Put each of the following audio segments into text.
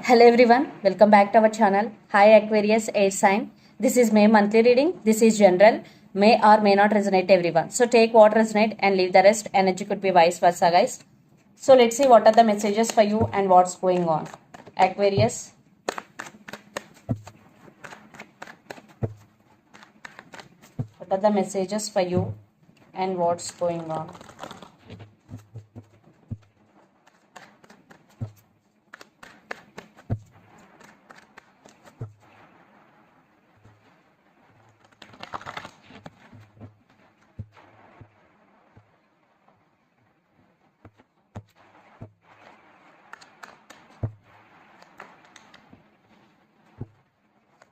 Hello everyone, welcome back to our channel. Hi Aquarius air sign. This is May monthly reading. This is general. May or may not resonate everyone. So take what resonate and leave the rest. Energy could be vice versa, guys. So let's see what are the messages for you and what's going on. Aquarius. What are the messages for you and what's going on?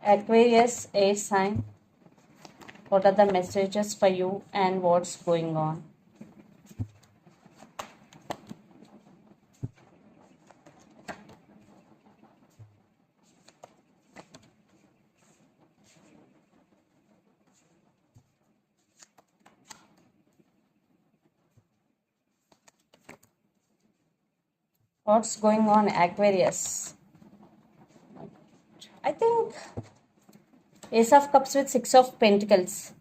Aquarius air sign. What are the messages for you and what's going on? What's going on, Aquarius? I think Ace of Cups with Six of Pentacles.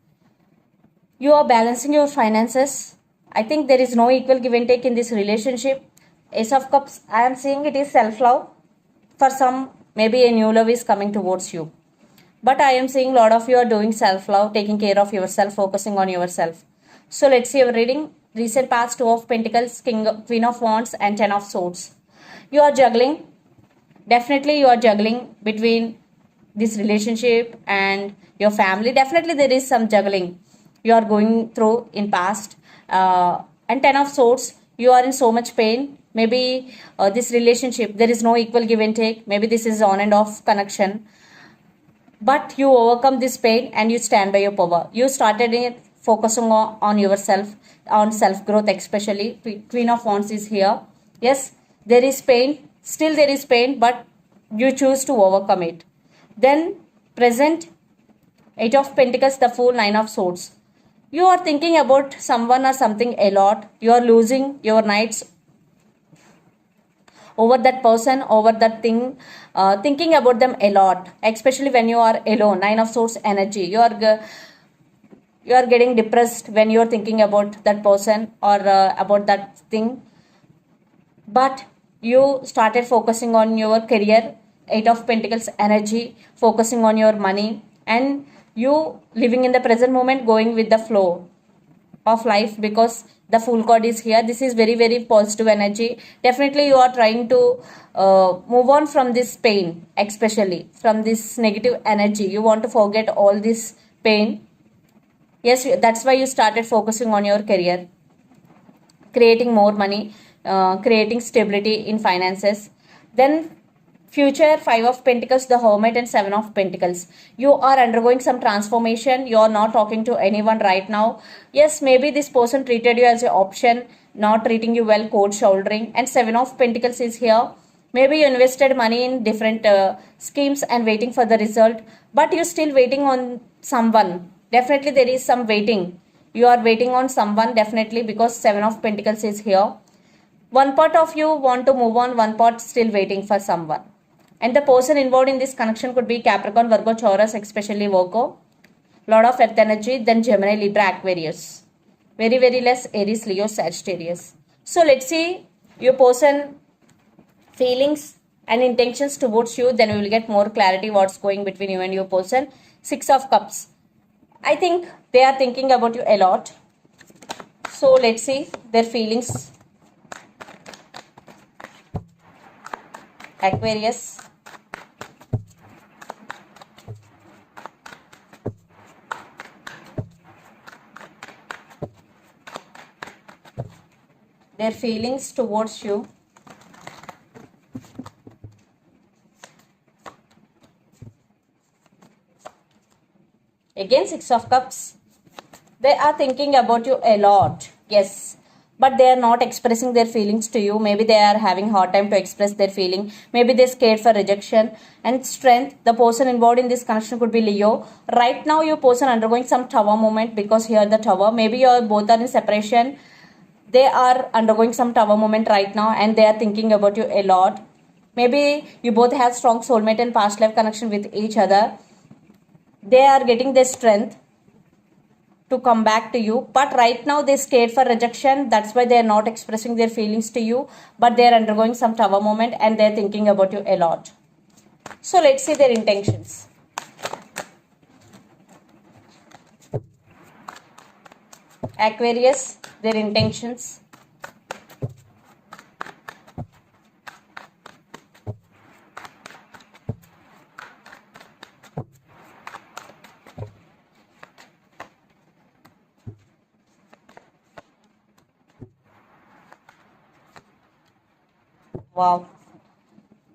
You are balancing your finances. I think there is no equal give and take in this relationship. Ace of Cups, I am seeing it is self-love. For some, maybe a new love is coming towards you. But I am seeing a lot of you are doing self-love, taking care of yourself, focusing on yourself. So let's see our reading. Recent past, Two of Pentacles, Queen of Wands and Ten of Swords. You are juggling. Definitely you are juggling between this relationship and your family. Definitely there is some juggling you are going through in past. And Ten of Swords, you are in so much pain. Maybe this relationship, there is no equal give and take. Maybe this is on and off connection. But you overcome this pain and you stand by your power. You started it focusing on yourself, on self-growth especially. Queen of Wands is here. Yes, there is pain. Still there is pain, but you choose to overcome it. Then present, Eight of Pentacles, the Fool, Nine of Swords. You are thinking about someone or something a lot. You are losing your nights over that person, over that thing, thinking about them a lot, especially when you are alone. Nine of Swords energy. You are getting depressed when you are thinking about that person or about that thing. But you started focusing on your career. Eight of Pentacles energy, focusing on your money, and you living in the present moment, going with the flow of life, because the Fool card is here. This is very, very positive energy. Definitely you are trying to move on from this pain, especially from this negative energy. You want to forget all this pain. Yes, that's why you started focusing on your career, creating more money, creating stability in finances. Then future, Five of Pentacles, the Hermit and Seven of Pentacles. You are undergoing some transformation. You are not talking to anyone right now. Yes, maybe this person treated you as an option, not treating you well, cold shouldering. And Seven of Pentacles is here. Maybe you invested money in different schemes and waiting for the result, but you're still waiting on someone. Definitely there is some waiting. You are waiting on someone, definitely, because Seven of Pentacles is here. One part of you want to move on, one part still waiting for someone. And the person involved in this connection could be Capricorn, Virgo, Taurus, especially Virgo. Lot of earth energy, then Gemini, Libra, Aquarius. Very, very less Aries, Leo, Sagittarius. So let's see your person feelings and intentions towards you. Then we will get more clarity what's going between you and your person. Six of Cups. I think they are thinking about you a lot. So let's see their feelings. Aquarius. Their feelings towards you. Again, Six of Cups. They are thinking about you a lot. Yes. But they are not expressing their feelings to you. Maybe they are having hard time to express their feeling. Maybe they're scared for rejection. And Strength, the person involved in this connection could be Leo. Right now, your person undergoing some tower moment, because here the tower. Maybe you both are in separation. They are undergoing some tower moment right now and they are thinking about you a lot. Maybe you both have strong soulmate and past life connection with each other. They are getting their strength to come back to you, but right now they scared for rejection. That's why they are not expressing their feelings to you, but they are undergoing some tower moment and they are thinking about you a lot. So let's see their intentions. Aquarius, their intentions. Wow.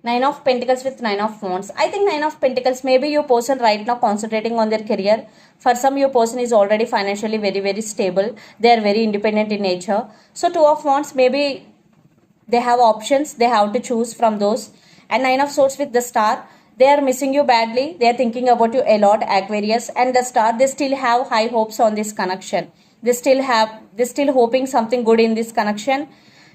Nine of Pentacles with Nine of Wands. I think Nine of Pentacles, maybe your person right now concentrating on their career. For some, your person is already financially very stable. They are very independent in nature. So Two of Wands, maybe they have options. They have to choose from those. And Nine of Swords with the Star. They are missing you badly. They are thinking about you a lot, Aquarius. And the Star, they still have high hopes on this connection. They're still hoping something good in this connection.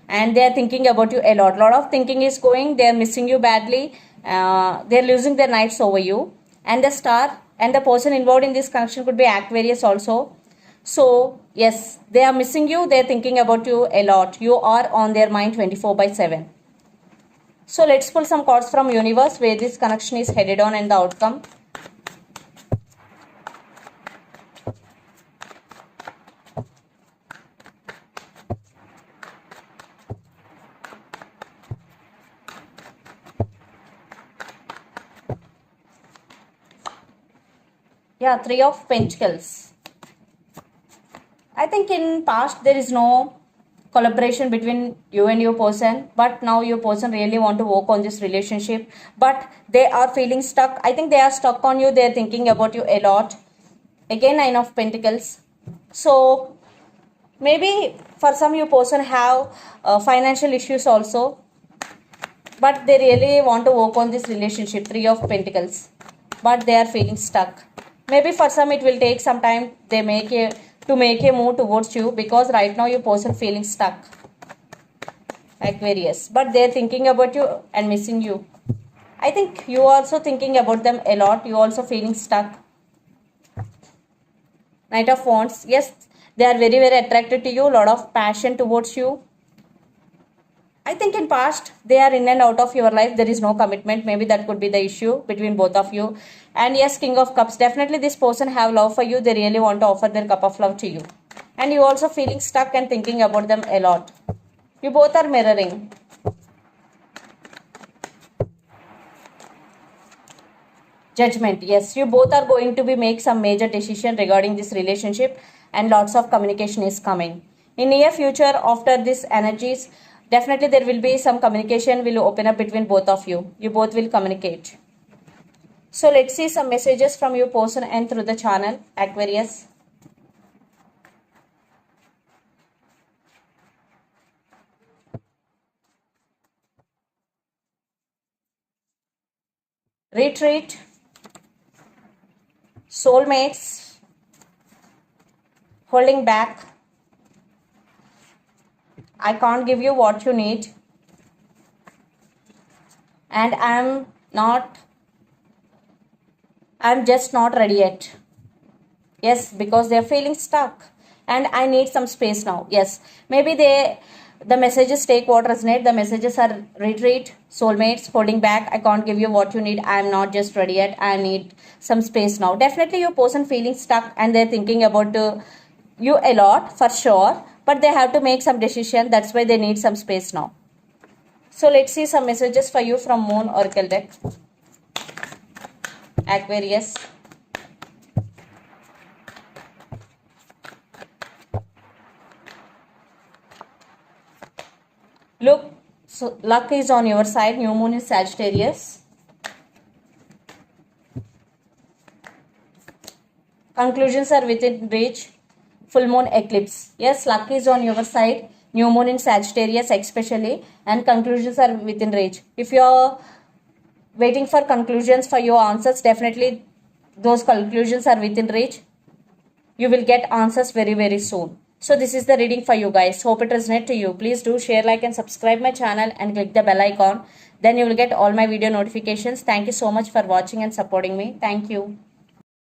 And they are thinking about you a lot. Lot of thinking is going. They are missing you badly. They are losing their nights over you. And the Star and the person involved in this connection could be Aquarius also. So yes, they are missing you. They are thinking about you a lot. You are on their mind 24/7. So let's pull some cards from universe where this connection is headed on and the outcome. Yeah, Three of Pentacles. I think in past there is no collaboration between you and your person, but now your person really want to work on this relationship, but they are feeling stuck. I think they are stuck on you. They are thinking about you a lot. Again, Nine of Pentacles. So maybe for some your person have financial issues also, but they really want to work on this relationship. Three of Pentacles, but they are feeling stuck. Maybe for some it will take some time they make a move towards you, because right now your person feeling stuck, Aquarius, but they're thinking about you and missing you. I think you also thinking about them a lot. You also feeling stuck. Knight of Wands. Yes, they are very attracted to you. Lot of passion towards you. I think in past they are in and out of your life. There is no commitment. Maybe that could be the issue between both of you. And yes, King of Cups. Definitely this person have love for you. They really want to offer their cup of love to you. And you also feeling stuck and thinking about them a lot. You both are mirroring. Judgment. Yes, you both are going to be make some major decision regarding this relationship, and lots of communication is coming. In near future, after this energies, definitely there will be some communication will open up between both of you. You both will communicate. So let's see some messages from your person and through the channel, Aquarius. Retreat. Soulmates. Holding back. I can't give you what you need. And I'm just not ready yet. Yes, because they're feeling stuck. And I need some space now. Yes, maybe the messages take what resonate. The messages are retreat, soulmates, holding back. I can't give you what you need. I'm not just ready yet. I need some space now. Definitely your person feeling stuck and they're thinking about you a lot for sure. But they have to make some decision. That's why they need some space now. So let's see some messages for you from Moon Oracle deck. Aquarius. Look, so luck is on your side. New moon is Sagittarius. Conclusions are within reach. Full moon eclipse. Yes, luck is on your side. New moon in Sagittarius especially. And conclusions are within reach. If you're waiting for conclusions for your answers, definitely those conclusions are within reach. You will get answers very soon. So this is the reading for you guys. Hope it resonates to you. Please do share, like and subscribe my channel and click the bell icon. then you will get all my video notifications. Thank you so much for watching and supporting me. Thank you.